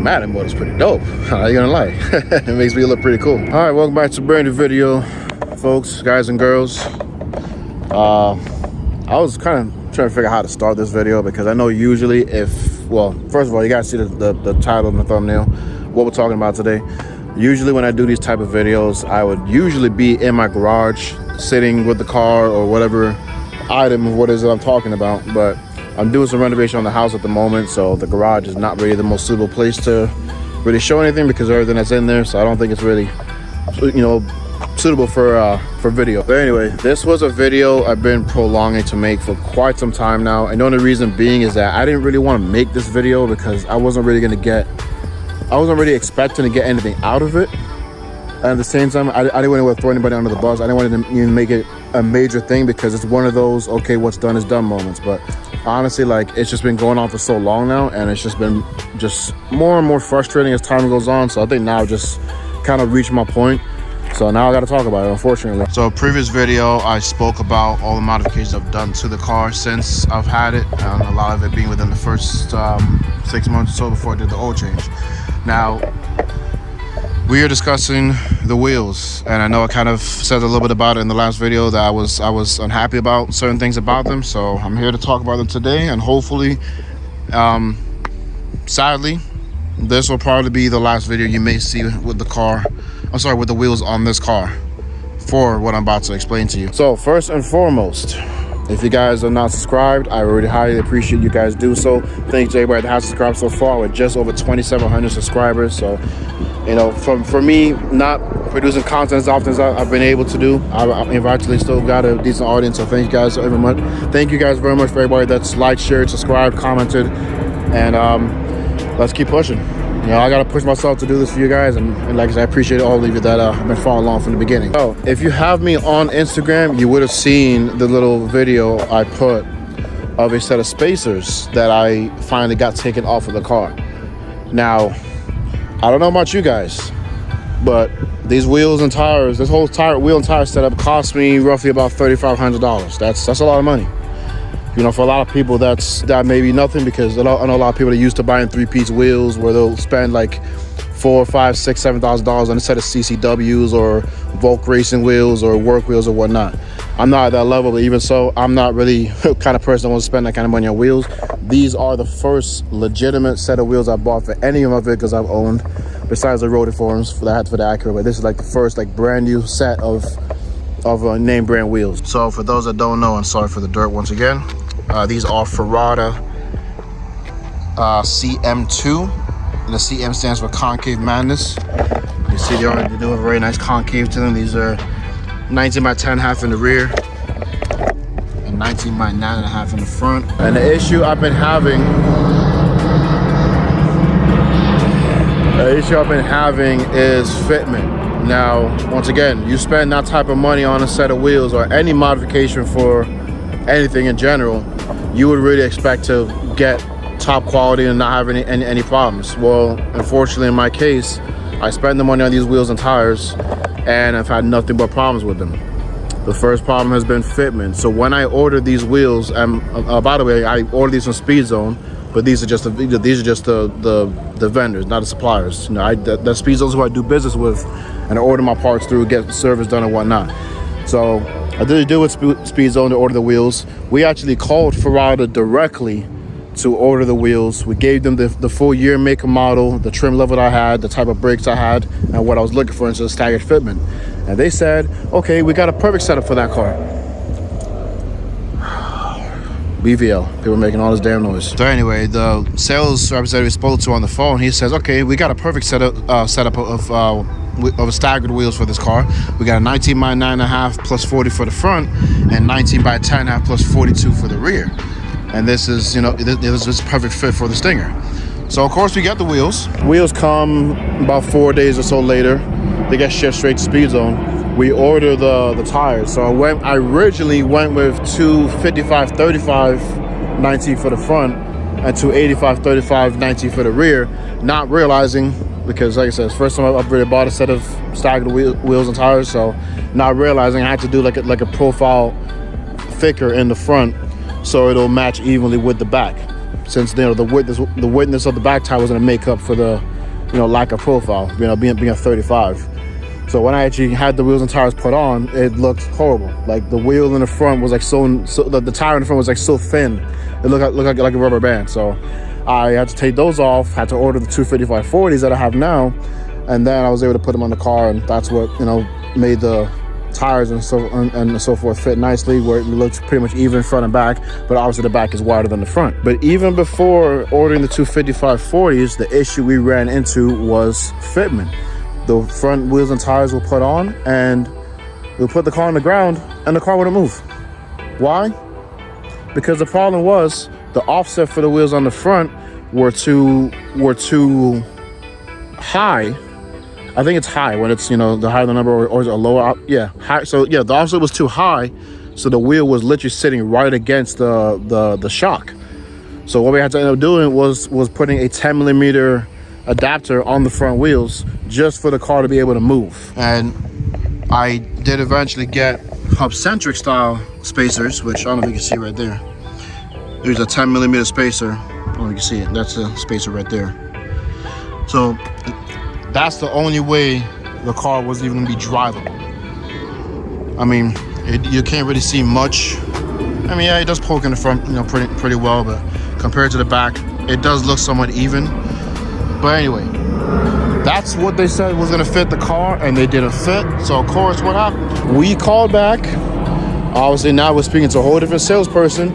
automatic mode is pretty dope. How you gonna lie? It makes me look pretty cool. All right, welcome back to a brand new video, folks, guys and girls. I was kind of trying to figure out how to start this video because I know usually well, first of all, you guys see the title and the thumbnail, what we're talking about today. Usually when I do these type of videos, I would usually be in my garage, sitting with the car or whatever item of what it is that I'm talking about. But I'm doing some renovation on the house at the moment, so the garage is not really the most suitable place to really show anything because of everything that's in there. So I don't think it's really, suitable for video. But anyway, this was a video I've been prolonging to make for quite some time now. And the only reason being is that I didn't really want to make this video because I wasn't really expecting to get anything out of it. And at the same time, I didn't want to throw anybody under the bus. I didn't want to even make it a major thing because it's one of those, okay, what's done is done moments. But honestly, like, it's just been going on for so long now, and it's just been more and more frustrating as time goes on. So I think now I've just kind of reached my point. So now I got to talk about it, unfortunately. So previous video, I spoke about all the modifications I've done to the car since I've had it, and a lot of it being within the first 6 months or so before I did the oil change. Now, we are discussing the wheels, and I know I kind of said a little bit about it in the last video that I was unhappy about certain things about them. So I'm here to talk about them today, and hopefully, sadly, this will probably be the last video you may see with the car. With the wheels on this car for what I'm about to explain to you. So first and foremost, if you guys are not subscribed, I really highly appreciate you guys do so. Thanks to everybody that has subscribed so far. We're just over 2,700 subscribers. So, for me, not producing content as often as I've been able to do, I've actually still got a decent audience. So thank you guys very much. Thank you guys very much for everybody that's liked, shared, subscribed, commented, and let's keep pushing. I gotta push myself to do this for you guys, and like I said, I appreciate all of you that have been following along from the beginning. So if you have me on Instagram, you would have seen the little video I put of a set of spacers that I finally got taken off of the car. Now, I don't know about you guys, but these wheels and tires, this whole wheel and tire setup cost me roughly about $3,500. That's a lot of money. For a lot of people, that may be nothing, because I know a lot of people are used to buying 3-piece wheels where they'll spend like $4,000, $5,000, $6,000, $7,000 on a set of CCWs or Volk racing wheels or work wheels or whatnot. I'm not at that level, but even so, I'm not really the kind of person that wants to spend that kind of money on wheels. These are the first legitimate set of wheels I bought for any of my vehicles I've owned, besides the road forms for the Acura. But this is like the first brand new set of name brand wheels. So for those that don't know, and sorry for the dirt once again, these are Ferrada CM2, and the CM stands for Concave Madness. You see they do a very nice concave to them. These are 19 by 10 half in the rear and 19 by 9.5 in the front. And the issue I've been having is fitment. Now, once again, you spend that type of money on a set of wheels or any modification for anything in general, you would really expect to get top quality and not have any problems. Well, unfortunately, in my case, I spent the money on these wheels and tires, and I've had nothing but problems with them. The first problem has been fitment. So when I ordered these wheels, by the way, I ordered these from Speed Zone, but these are just the vendors, not the suppliers. The Speed Zone's who I do business with, and I order my parts through, get the service done and whatnot. So I did a deal with Speed Zone to order the wheels. We actually called Ferrada directly to order the wheels. We gave them the full year, make, and model, the trim level that I had, the type of brakes I had, and what I was looking for into the staggered fitment. And they said, okay, we got a perfect setup for that car. BVL, people making all this damn noise. So anyway, the sales representative we spoke to on the phone, he says, okay, we got a perfect setup of staggered wheels for this car. We got a 19 by 9.5 plus 40 for the front, and 19 by 10.5 plus 42 for the rear. And this is, this is a perfect fit for the Stinger. So of course we got the wheels. Wheels come about 4 days or so later. They get shipped straight to Speed Zone. We order the tires. So I originally went with two 55/35 19 for the front and two 85/35 19 for the rear, not realizing, because like I said, it's the first time I've really bought a set of staggered wheels and tires, so not realizing I had to do like a profile thicker in the front so it'll match evenly with the back. since the widthness of the back tire was going to make up for the lack of profile, being a 35. So when I actually had the wheels and tires put on, it looked horrible. Like the wheel in the front was like the tire in the front was like so thin, it looked like a rubber band. So I had to take those off, had to order the 255/40s that I have now, and then I was able to put them on the car, and that's what made the tires and so forth fit nicely, where it looks pretty much even front and back, but obviously the back is wider than the front. But even before ordering the 255/40s, the issue we ran into was fitment. The front wheels and tires were put on, and we put the car on the ground, and the car wouldn't move. Why? Because the problem was the offset for the wheels on the front were too high. I think it's high when it's the higher the number, or is it a lower? Yeah, high. So yeah, the offset was too high, so the wheel was literally sitting right against the shock. So what we had to end up doing was putting a 10mm adapter on the front wheels just for the car to be able to move. And I did eventually get hub-centric style spacers, which I don't know if you can see right there. There's a 10mm spacer. Oh, you can see it. That's a spacer right there. So that's the only way the car was even gonna be drivable. I mean, you can't really see much. I mean, yeah, it does poke in the front, pretty well, but compared to the back, it does look somewhat even. But anyway, that's what they said was gonna fit the car, and they didn't fit. So of course, what happened? We called back. Obviously, now we're speaking to a whole different salesperson,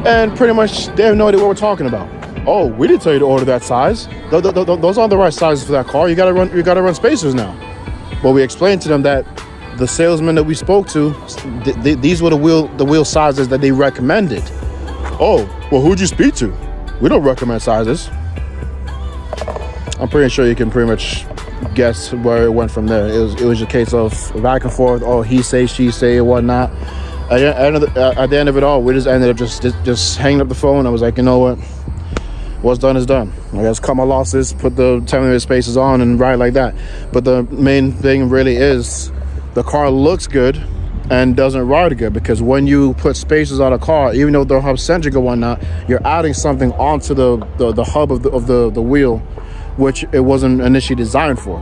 and pretty much they have no idea what we're talking about. Oh, we didn't tell you to order that size. Those aren't the right sizes for that car. You gotta run spacers now. But we explained to them that the salesman that we spoke to, these were the wheel sizes that they recommended. Oh, well, who'd you speak to? We don't recommend sizes. I'm pretty sure you can pretty much guess where it went from there. It was a case of back and forth. Oh, he say, she say, and whatnot. At the end of it all, we just ended up just hanging up the phone. I was like, you know what? What's done is done. I guess cut my losses, put the 10mm spacers on, and ride like that. But the main thing really is the car looks good and doesn't ride good, because when you put spacers on a car, even though they're hub-centric or whatnot, you're adding something onto the hub of the wheel, which it wasn't initially designed for.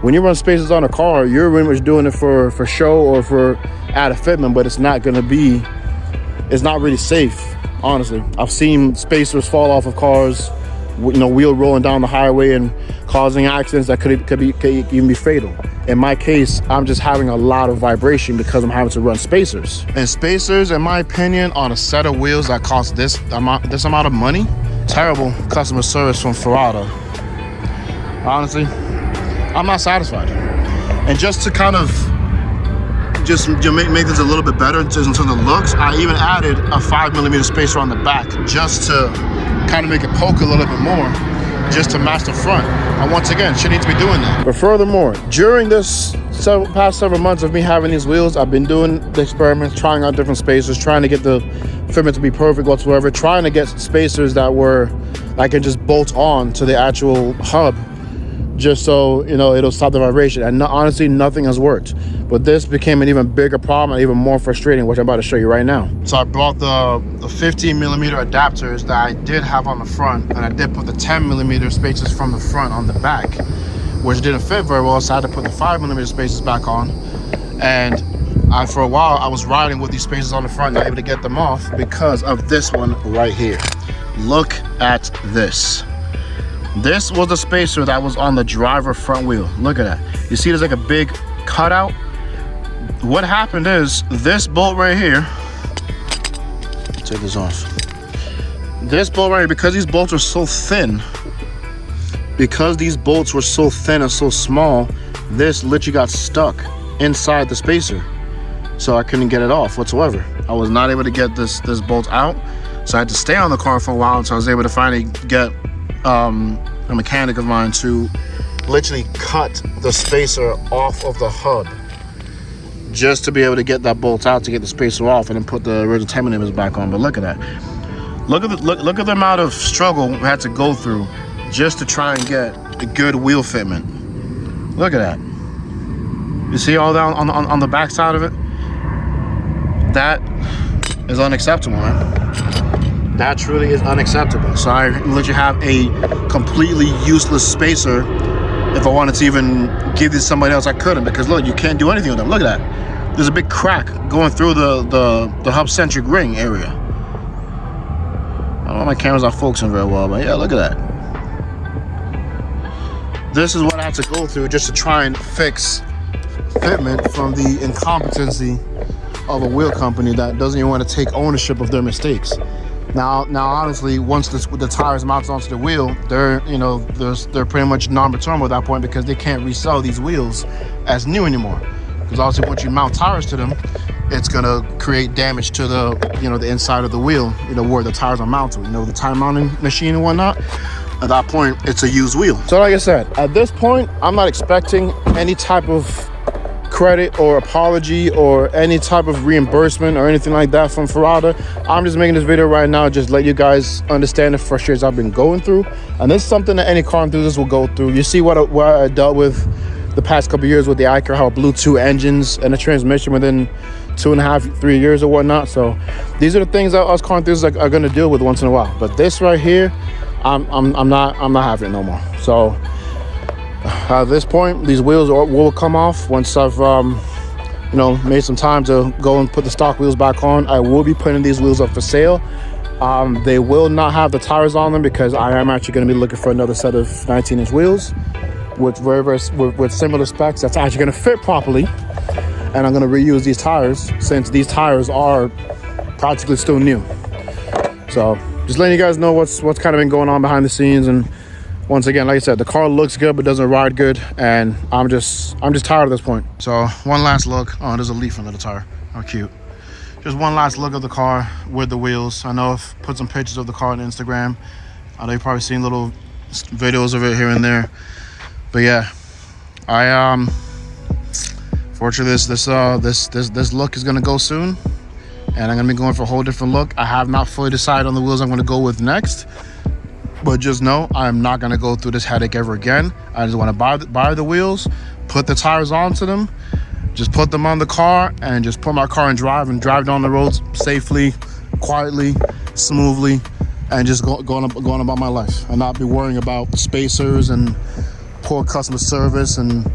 When you run spacers on a car, you're really much doing it for show or for added fitment, but it's not really safe. Honestly, I've seen spacers fall off of cars, wheel rolling down the highway and causing accidents that could even be fatal. In my case, I'm just having a lot of vibration because I'm having to run spacers. And spacers, in my opinion, on a set of wheels that cost this amount of money, terrible customer service from Ferrada. Honestly, I'm not satisfied. And just to kind of make this a little bit better just in terms of looks, I even added a 5mm spacer on the back just to kind of make it poke a little bit more, just to match the front. And once again, shouldn't need to be doing that. But furthermore, during this past several months of me having these wheels, I've been doing the experiments, trying out different spacers, trying to get the fitment to be perfect whatsoever, trying to get spacers that I can just bolt on to the actual hub, just so it'll stop the vibration. And honestly, nothing has worked. But this became an even bigger problem and even more frustrating, which I'm about to show you right now. So I brought the 15mm adapters that I did have on the front, and I did put the 10mm spacers from the front on the back, which didn't fit very well, so I had to put the 5mm spacers back on. And for a while, I was riding with these spacers on the front, not able to get them off because of this one right here. Look at this. This was the spacer that was on the driver front wheel. Look at that. You see there's like a big cutout? What happened is this bolt right here, take this off. This bolt right here, because these bolts are so thin, and so small, this literally got stuck inside the spacer. So I couldn't get it off whatsoever. I was not able to get this bolt out. So I had to stay on the car for a while until I was able to finally get a mechanic of mine to literally cut the spacer off of the hub, just to be able to get that bolt out, to get the spacer off, and then put the original 10mm back on. But look at that. Look at the amount of struggle we had to go through just to try and get a good wheel fitment. Look at that. You see all that on the back side of it? That is unacceptable, man. That truly is unacceptable. So I literally have a completely useless spacer. If I wanted to even give this to somebody else, I couldn't, because look, you can't do anything with them. Look at that. There's a big crack going through the hub-centric ring area. I don't know if my camera's not focusing very well, but yeah, look at that. This is what I had to go through just to try and fix Fitment from the incompetency of a wheel company that doesn't even want to take ownership of their mistakes. Now, honestly, once the tires mounted onto the wheel, they're pretty much non-returnable at that point, because they can't resell these wheels as new anymore. Because obviously, once you mount tires to them, it's gonna create damage to the inside of the wheel, where the tires are mounted. The tire mounting machine and whatnot. At that point, it's a used wheel. So like I said, at this point, I'm not expecting any type of credit or apology or any type of reimbursement or anything like that from Ferrada. I'm just making this video right now, just let you guys understand the frustrations I've been going through. And this is something that any car enthusiast will go through. You see what I dealt with the past couple years with the iCar, how it blew 2 engines and a transmission within 2.5, 3 years or whatnot. So these are the things that us car enthusiasts are gonna deal with once in a while. But this right here, I'm not having it no more. So at this point, these wheels will come off once I've made some time to go and put the stock wheels back on. I will be putting these wheels up for sale. They will not have the tires on them, because I am actually going to be looking for another set of 19-inch wheels with with similar specs that's actually going to fit properly. And I'm going to reuse these tires, since these tires are practically still new. So just letting you guys know what's kind of been going on behind the scenes. And once again, like I said, the car looks good but doesn't ride good, and I'm just tired at this point. So one last look. Oh, there's a leaf under the tire. How cute. Just one last look of the car with the wheels. I know I've put some pictures of the car on Instagram. I know you've probably seen little videos of it here and there. But yeah, fortunately this look is gonna go soon, and I'm gonna be going for a whole different look. I have not fully decided on the wheels I'm gonna go with next. But just know, I'm not gonna go through this headache ever again. I just wanna buy the wheels, put the tires onto them, just put them on the car, and just put my car in drive and drive down the roads safely, quietly, smoothly, and just going about my life, and not be worrying about spacers and poor customer service and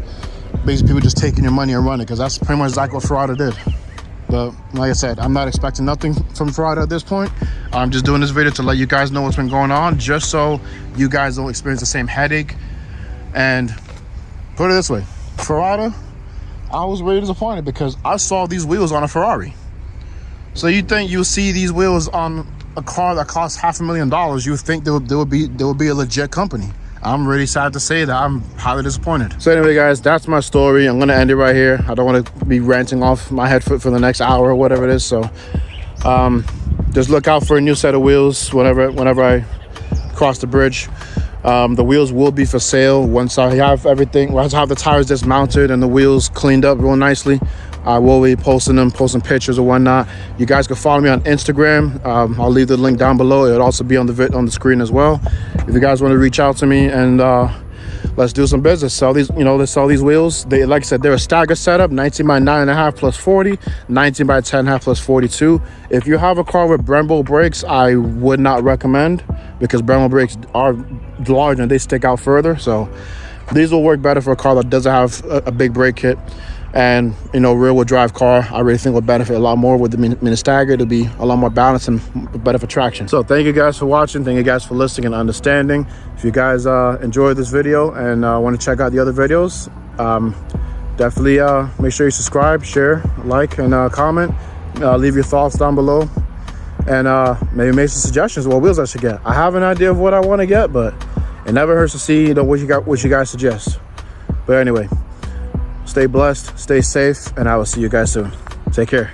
basically people just taking your money and running, because that's pretty much exactly what Ferrada did. But like I said, I'm not expecting nothing from Ferrada at this point. I'm just doing this video to let you guys know what's been going on, just so you guys don't experience the same headache. And put it this way, Ferrada, I was really disappointed, because I saw these wheels on a Ferrari. So you think you'll see these wheels on a car that costs $500,000, you think there would be a legit company. I'm really sad to say that I'm highly disappointed. So anyway, guys, that's my story. I'm gonna end it right here. I don't want to be ranting off my head for the next hour or whatever it is. So just look out for a new set of wheels whenever I cross the bridge. The wheels will be for sale once I have everything. Once I have the tires dismounted and the wheels cleaned up real nicely, I will be posting pictures or whatnot. You guys can follow me on Instagram. I'll leave the link down below. It'll also be on the screen as well. If you guys want to reach out to me, and let's do some business. Let's sell these wheels. They, like I said, they're a stagger setup, 19 by 9.5 plus 40, 19 by 10.5 plus 42. If you have a car with Brembo brakes, I would not recommend, because Brembo brakes are large and they stick out further. So these will work better for a car that doesn't have a big brake kit. And rear wheel drive car, I really think will benefit a lot more with the mini stagger. It'll be a lot more balanced and better for traction. So thank you guys for watching. Thank you guys for listening and understanding. If you guys enjoyed this video and want to check out the other videos, definitely make sure you subscribe, share, like, and comment. Leave your thoughts down below, and maybe make some suggestions of what wheels I should get. I have an idea of what I want to get, but it never hurts to see what you guys suggest. But anyway, stay blessed, stay safe, and I will see you guys soon. Take care.